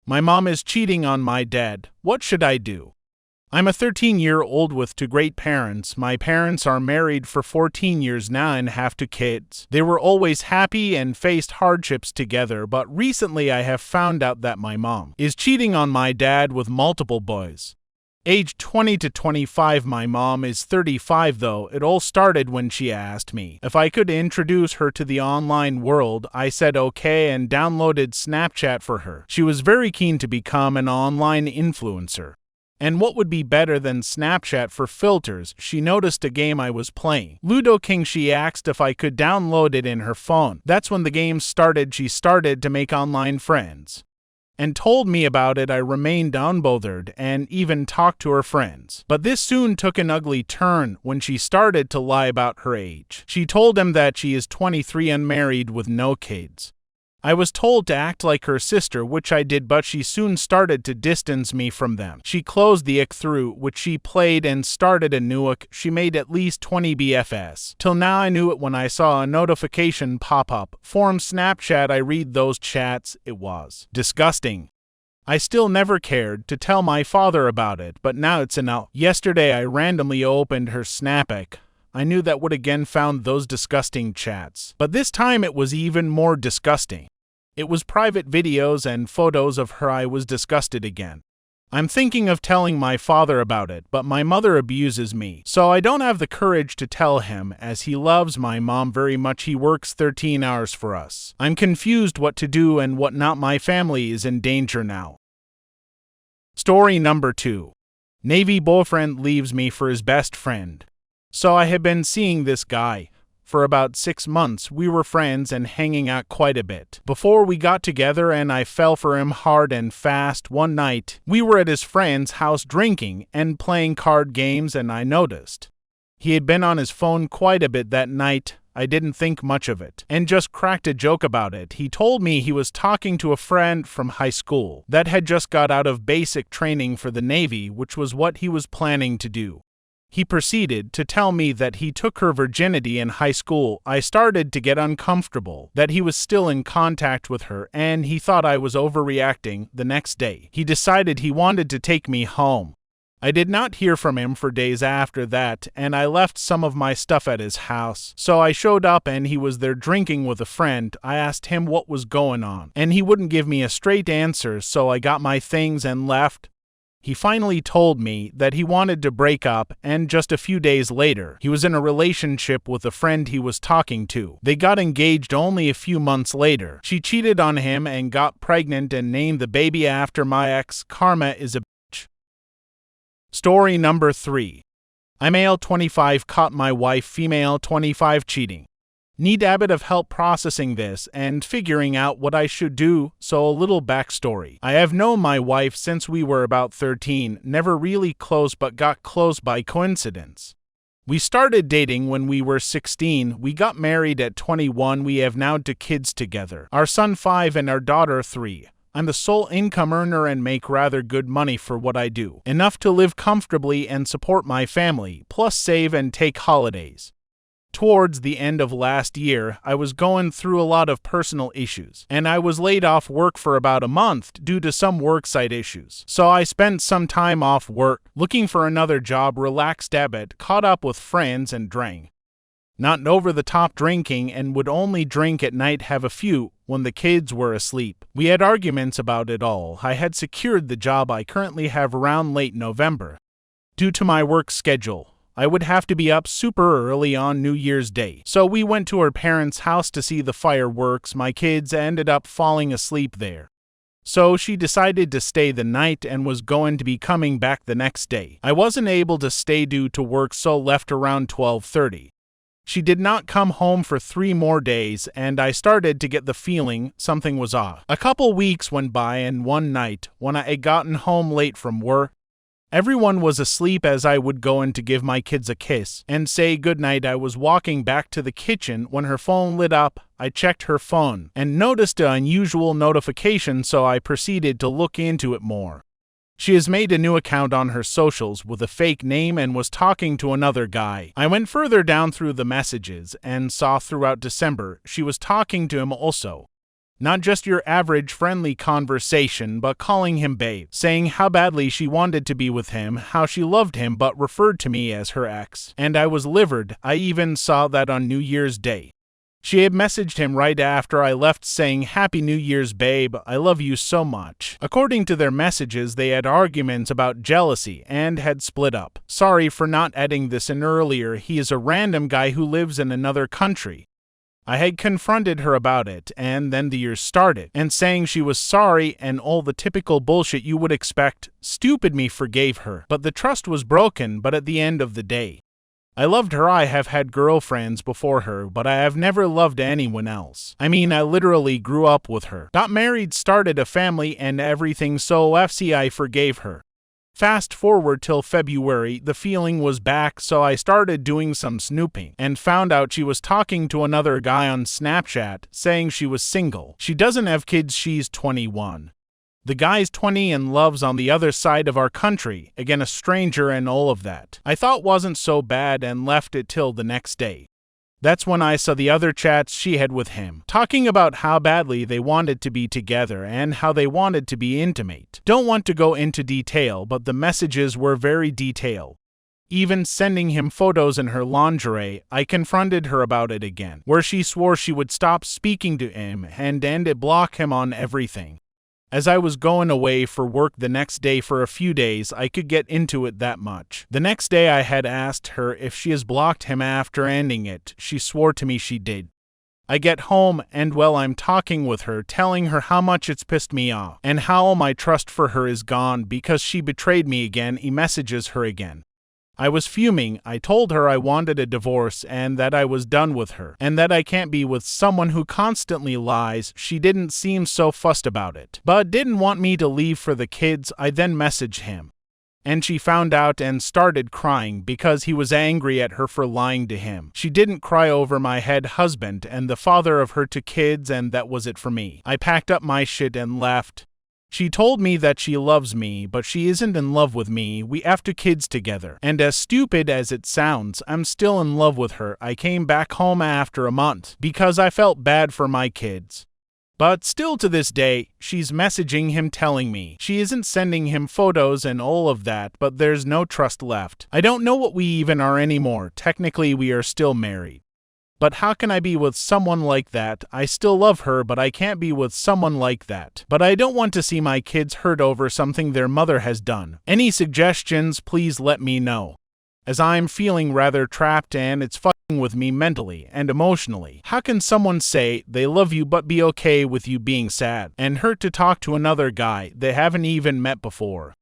My mom is cheating on my dad. What should I do? I'm a 13-year-old with two great parents. My parents are married for 14 years now and have two kids. They were always happy and faced hardships together, but recently I have found out that my mom is cheating on my dad with multiple boys. Age 20 to 25, my mom is 35 though. It all started when she asked me if I could introduce her to the online world. I said okay and downloaded Snapchat for her. She was very keen to become an online influencer. And what would be better than Snapchat for filters? She noticed a game I was playing, Ludo King. She asked if I could download it in her phone. That's when the game started. She started to make online friends and told me about it. I remained unbothered and even talked to her friends. But this soon took an ugly turn when she started to lie about her age. She told them that she is 23, unmarried with no kids. I was told to act like her sister, which I did, but she soon started to distance me from them. She closed the ick through which she played and started a new ick. She made at least 20 BFS. Till now I knew it when I saw a notification pop up. From Snapchat, I read those chats. It was disgusting. I still never cared to tell my father about it, but now it's an out. Yesterday I randomly opened her Snap ick. I knew that would again found those disgusting chats, but this time it was even more disgusting. It was private videos and photos of her. I was disgusted again. I'm thinking of telling my father about it, but my mother abuses me, so I don't have the courage to tell him, as he loves my mom very much. He works 13 hours for us. I'm confused what to do and what not. My family is in danger now. Story number 2. Navy boyfriend leaves me for his best friend. So I had been seeing this guy for about 6 months. We were friends and hanging out quite a bit before we got together, and I fell for him hard and fast. One night, we were at his friend's house drinking and playing card games, and I noticed he had been on his phone quite a bit that night. I didn't think much of it and just cracked a joke about it. He told me he was talking to a friend from high school that had just got out of basic training for the Navy, which was what he was planning to do. He proceeded to tell me that he took her virginity in high school. I started to get uncomfortable that he was still in contact with her, and he thought I was overreacting. The next day, he decided he wanted to take me home. I did not hear from him for days after that, and I left some of my stuff at his house. So I showed up and he was there drinking with a friend. I asked him what was going on, and he wouldn't give me a straight answer, so I got my things and left. He finally told me that he wanted to break up, and just a few days later, he was in a relationship with a friend he was talking to. They got engaged only a few months later. She cheated on him and got pregnant and named the baby after my ex. Karma is a bitch. Story number 3. I, male 25, caught my wife, female 25, cheating. Need a bit of help processing this and figuring out what I should do, so a little backstory. I have known my wife since we were about 13, never really close but got close by coincidence. We started dating when we were 16, we got married at 21, we have now 2 kids together, our son 5 and our daughter 3. I'm the sole income earner and make rather good money for what I do, enough to live comfortably and support my family, plus save and take holidays. Towards the end of last year, I was going through a lot of personal issues, and I was laid off work for about a month due to some worksite issues. So I spent some time off work, looking for another job, relaxed a bit, caught up with friends and drank. Not over-the-top drinking, and would only drink at night, have a few when the kids were asleep. We had arguments about it all. I had secured the job I currently have around late November. Due to my work schedule, I would have to be up super early on New Year's Day. So we went to her parents' house to see the fireworks. My kids ended up falling asleep there. So she decided to stay the night and was going to be coming back the next day. I wasn't able to stay due to work, so left around 12:30. She did not come home for 3 more days, and I started to get the feeling something was off. A couple weeks went by, and one night, when I had gotten home late from work, everyone was asleep as I would go in to give my kids a kiss and say goodnight. I was walking back to the kitchen when her phone lit up. I checked her phone and noticed an unusual notification, so I proceeded to look into it more. She has made a new account on her socials with a fake name and was talking to another guy. I went further down through the messages and saw throughout December she was talking to him also. Not just your average friendly conversation, but calling him babe, saying how badly she wanted to be with him, how she loved him but referred to me as her ex. And I was livid. I even saw that on New Year's Day. She had messaged him right after I left saying, "Happy New Year's, babe, I love you so much." According to their messages, they had arguments about jealousy and had split up. Sorry for not adding this in earlier, he is a random guy who lives in another country. I had confronted her about it, and then the years started, and saying she was sorry and all the typical bullshit you would expect. Stupid me forgave her, but the trust was broken. But at the end of the day, I loved her. I have had girlfriends before her, but I have never loved anyone else. I mean, I literally grew up with her. Got married, started a family, and everything, so I forgave her. Fast forward till February, the feeling was back, so I started doing some snooping and found out she was talking to another guy on Snapchat, saying she was single. She doesn't have kids, she's 21. The guy's 20 and lives on the other side of our country, again a stranger and all of that. I thought wasn't so bad and left it till the next day. That's when I saw the other chats she had with him, talking about how badly they wanted to be together and how they wanted to be intimate. Don't want to go into detail, but the messages were very detailed. Even sending him photos in her lingerie. I confronted her about it again, where she swore she would stop speaking to him and block him on everything. As I was going away for work the next day for a few days, I could get into it that much. The next day I had asked her if she has blocked him after ending it. She swore to me she did. I get home and while I'm talking with her, telling her how much it's pissed me off and how all my trust for her is gone because she betrayed me again. He messages her again. I was fuming. I told her I wanted a divorce and that I was done with her, and that I can't be with someone who constantly lies. She didn't seem so fussed about it, but didn't want me to leave for the kids. I then messaged him, and she found out and started crying because he was angry at her for lying to him. She didn't cry over my head husband and the father of her two kids, and that was it for me. I packed up my shit and left. She told me that she loves me, but she isn't in love with me. We have two kids together. And as stupid as it sounds, I'm still in love with her. I came back home after a month because I felt bad for my kids. But still to this day, she's messaging him telling me she isn't sending him photos and all of that, but there's no trust left. I don't know what we even are anymore. Technically, we are still married. But how can I be with someone like that? I still love her, but I can't be with someone like that. But I don't want to see my kids hurt over something their mother has done. Any suggestions, please let me know, as I'm feeling rather trapped and it's fucking with me mentally and emotionally. How can someone say they love you but be okay with you being sad and hurt to talk to another guy they haven't even met before?